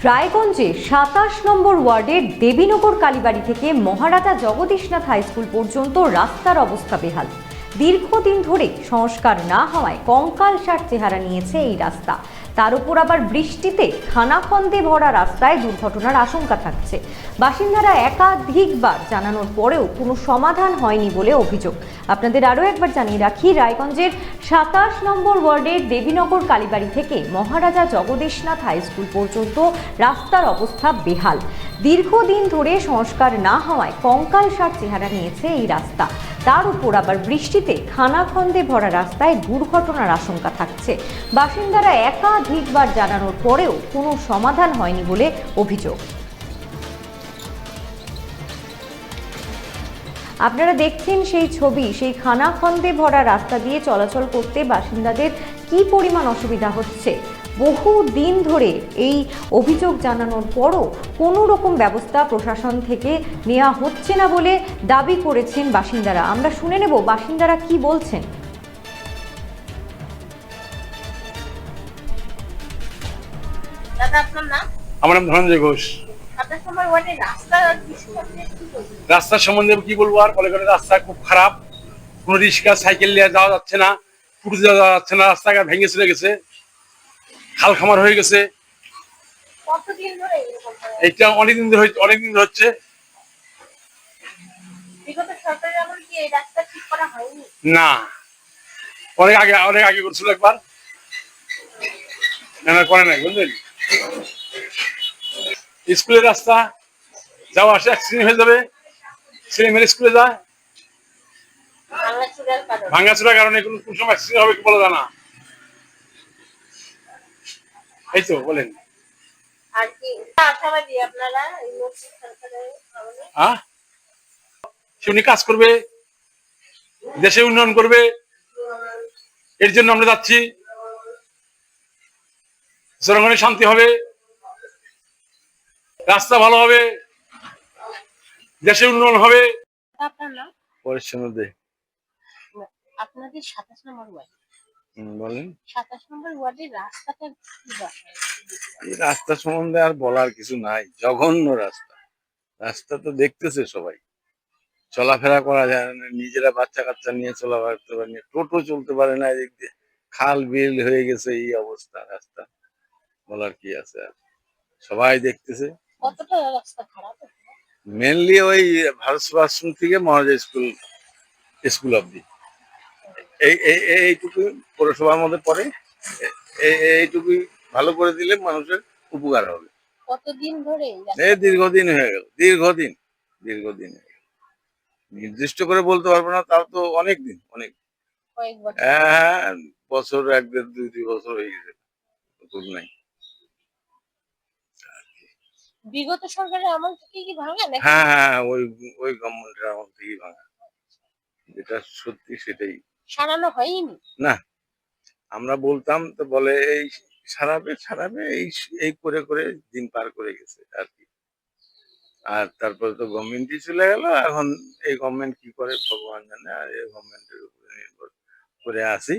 রায়গঞ্জে ২৭ নম্বর ওয়ার্ডের দেবীনগর কালীবাড়ি থেকে মহারাজা জগদীশনাথ হাই স্কুল পর্যন্ত রাস্তার অবস্থা বেহাল। দীর্ঘদিন ধরে সংস্কার না হওয়ায় কঙ্কালসার চেহারা নিয়েছে এই রাস্তা। তার উপর আবার বৃষ্টিতে খানাখন্দে ভরা রাস্তায় দুর্ঘটনার আশঙ্কা থাকছে। বাসিন্দারা একাধিকবার জানানোর পরেও কোনো সমাধান হয়নি বলে অভিযোগ। আপনাদের আরও একবার জানিয়ে রাখি, রায়গঞ্জের ২৭ নম্বর ওয়ার্ডের দেবীনগর কালীবাড়ি থেকে মহারাজা জগদীশনাথ হাই স্কুল পর্যন্ত রাস্তার অবস্থা বেহাল। দীর্ঘদিন ধরে সংস্কার না হওয়ায় কঙ্কালসার চেহারা নিয়েছে এই রাস্তা। তার উপর আবার বৃষ্টিতে খানাখন্দে ভরা রাস্তায় দুর্ঘটনার আশঙ্কা থাকছে। বাসিন্দারা একাধিকবার জানানোর পরেও কোনো সমাধান হয়নি বলে অভিযোগ। আপনারা দেখছেন সেই ছবি, সেই খানাখন্দে ভরা রাস্তা দিয়ে চলাচল করতে বাসিন্দাদের কি পরিমাণ অসুবিধা হচ্ছে। বহু দিন ধরে এই অভিযোগ জানানোর পরও কোনো রকম ব্যবস্থা প্রশাসন থেকে নেওয়া হচ্ছে না বলে দাবি করেছেন বাসিন্দারা। আমরা শুনে নেব বাসিন্দারা কি বলছেন। দাদা, আপনার নাম? আমার নাম ধনঞ্জয় ঘোষ। আপনার সময় ওয়ার্ডে রাস্তার সম্বন্ধে কি বলবো আর, কলে রাস্তা খুব খারাপ। কোনো রিক্সা সাইকেল নিয়ে যাওয়া যাচ্ছে না, ফুটে যাওয়া যাচ্ছে না, রাস্তাঘাট ভেঙে চলে গেছে, খাল খামার হয়ে গেছে। কতদিন ধরে এটা অনেকদিন ধরে হচ্ছে। বিগত সরকারের আমল কি এই রাস্তা ঠিক করা হয়নি? না, অনেক আগে করছিল একবার, না করে নাই বুঝলেন। স্কুলের রাস্তা যাওয়া আসে অ্যাক্সিডেন্ট হয়ে যাবে, ছেলে মেয়ে স্কুলে যায় ভাঙাচুরার কারণে। কোন সময় অ্যাক্সিডেন্ট হবে কি বলা যায় না। এই তো বলেন। আর কি আশাবাদী আপনারা এই নতুন সরকারের আমলে? উনি কাজ করবে, দেশে উন্নয়ন করবে, এর জন্য আমরা যাচ্ছি। জনগণের শান্তি হবে, রাস্তা ভালো হবে, দেশে উন্নয়ন হবে। আপনার নাম? আপনাদের ২৭ নম্বর ওয়ার্ড, বলেন। ২৭ নম্বর ওয়ার্ডের রাস্তাটা এই রাস্তা সম্বন্ধে আর বলার কিছু নাই। জঘন্য রাস্তা। রাস্তা তো দেখতেছে সবাই, চলাফেরা করা যায় না, নিজেরা বাচ্চা কাচ্চা নিয়ে চলাফেরা করতে পারে না, টোটো চলতে পারে না। এদিক দিয়ে খাল বিল হয়ে গেছে, এই অবস্থা। রাস্তা বলার কি আছে আর, সবাই দেখতেছে। কতটা রাস্তা খারাপ? মেনলি ওই ভারত সেবাশ্রম থেকে মহারাজা স্কুল অব্দি এইটুকু পৌরসভার মধ্যে পড়ে। এইটুকুই ভালো করে দিলে মানুষের উপকার হবে। কতদিন ধরে? দীর্ঘদিন হয়ে গেল, দীর্ঘদিন হয়ে গেল। নির্দিষ্ট করে বলতে পারবো না, তাও তো অনেক দিন, অনেক। কয়েক বছর? হ্যাঁ, বছর 1 দেড় 2 বছর হয়ে গেছে, নাই। বিগত সরকারের আমল থেকে কি ভাঙা নাকি? হ্যাঁ, ওই গভর্নমেন্টের আমল থেকেই ভাঙা, যেটা সত্যি সেটাই। সারানো হয়নি না, আমরা বলতাম তো বলে এই সারাবে এই করে করে দিন পার করে গেছে আর কি। আর তারপরে তো গভর্নমেন্টই চলে গেল। এখন এই গভর্নমেন্ট কি করে ভগবান জানে। আর এই গভর্নমেন্টের উপরে নির্ভর করে আসি,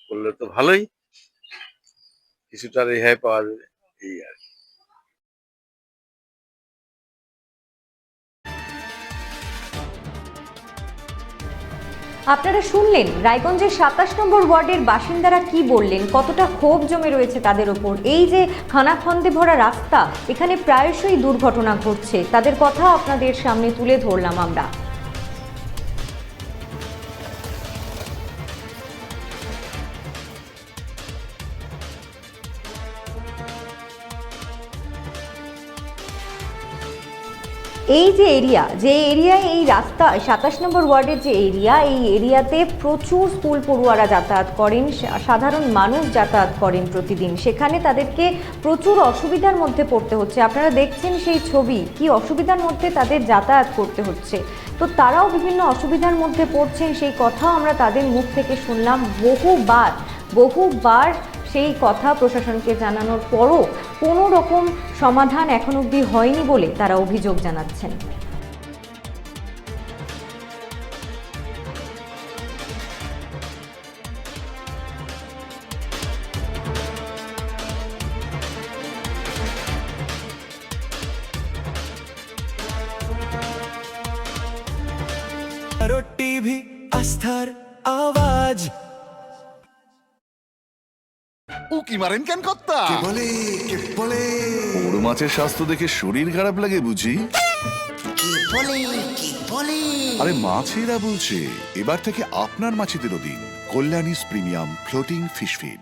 করলে তো ভালোই, কিছুটা রেহাই পাওয়া যাবে, এই আর কি। আপনারা শুনলেন রায়গঞ্জের ২৭ নম্বর ওয়ার্ডের বাসিন্দারা কি বললেন, কতটা ক্ষোভ জমে রয়েছে তাদের ওপর। এই যে খানাখন্দে ভরা রাস্তা, এখানে প্রায়শই দুর্ঘটনা ঘটছে, তাদের কথা আপনাদের সামনে তুলে ধরলাম আমরা। এই যে এরিয়ায় এই রাস্তা ২৭ নম্বর ওয়ার্ডের যে এই এরিয়াতে প্রচুর স্কুল পড়ুয়ারা যাতায়াত করেন, সাধারণ মানুষ যাতায়াত করেন প্রতিদিন। সেখানে তাদেরকে প্রচুর অসুবিধার মধ্যে পড়তে হচ্ছে। আপনারা দেখছেন সেই ছবি, কি অসুবিধার মধ্যে তাদের যাতায়াত করতে হচ্ছে। তো তারাও বিভিন্ন অসুবিধার মধ্যে পড়ছেন, সেই কথাও আমরা তাদের মুখ থেকে শুনলাম। বহুবার সেই কথা প্রশাসনকে জানানোর পরও কোনো রকম সমাধান এখন অবধি হয়নি বলে তারা অভিযোগ জানাচ্ছেন। ভারত টিভি আস্থার আওয়াজ। উকি মারেন কেন কর্তা? কে বলে বড় মাছের স্বাস্থ্য দেখে শরীর খারাপ লাগে বুঝি? আরে মাছেরা বলছে এবার থেকে আপনার মাছেদেরও দিন কল্যাণীস প্রিমিয়াম ফ্লোটিং ফিশ ফিড।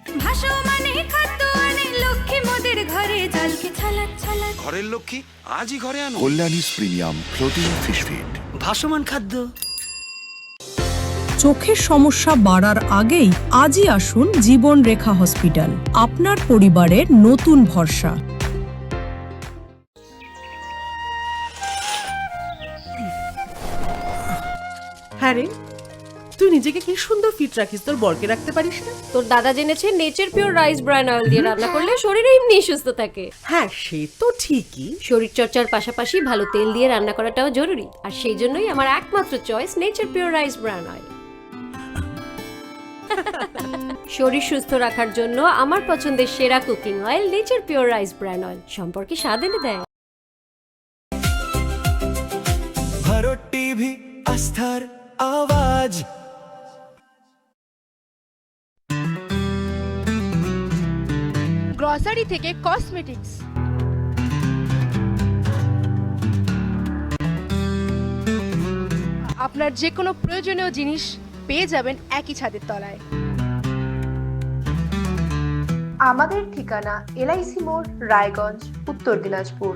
ঘরের লক্ষ্মী আজই ঘরে আনো কল্যাণীস প্রিমিয়াম ফ্লোটিং ফিশ ফিড। ভাসমান খাদ্য। চোখের সমস্যা বাড়ার আগেই আজই আসুন জীবন রেখা হসপিটাল, আপনার পরিবারের নতুন ভরসা। হ্যাঁ রে, তুই নিজেকে কি সুন্দর ফিট রাখিস, তোর বরকে রাখতে পারিস না? তোর দাদা জেনেছে nature pure rice bran oil দিয়ে রান্না করলে শরীর এমনি সুস্থ থাকে। হ্যাঁ সে তো ঠিকই, শরীর চর্চার পাশাপাশি ভালো তেল দিয়ে রান্না করাটাও জরুরি, আর সেই জন্যই আমার একমাত্র choice nature pure rice bran oil. শরীর সুস্থ রাখার জন্য আমার পছন্দের সেরা cooking oil nature pure rice bran oil, সম্পর্কে স্বাদ এনে দেয়। ভারত টিভি আস্থার আওয়াজ। গ্রসারি থেকে কসমেটিক্স, আপনার যে কোনো প্রয়োজনীয় জিনিস পেয়ে যাবেন একই ছাদের তলায়। আমাদের ঠিকানা LIC মোড়, রায়গঞ্জ, উত্তর দিনাজপুর।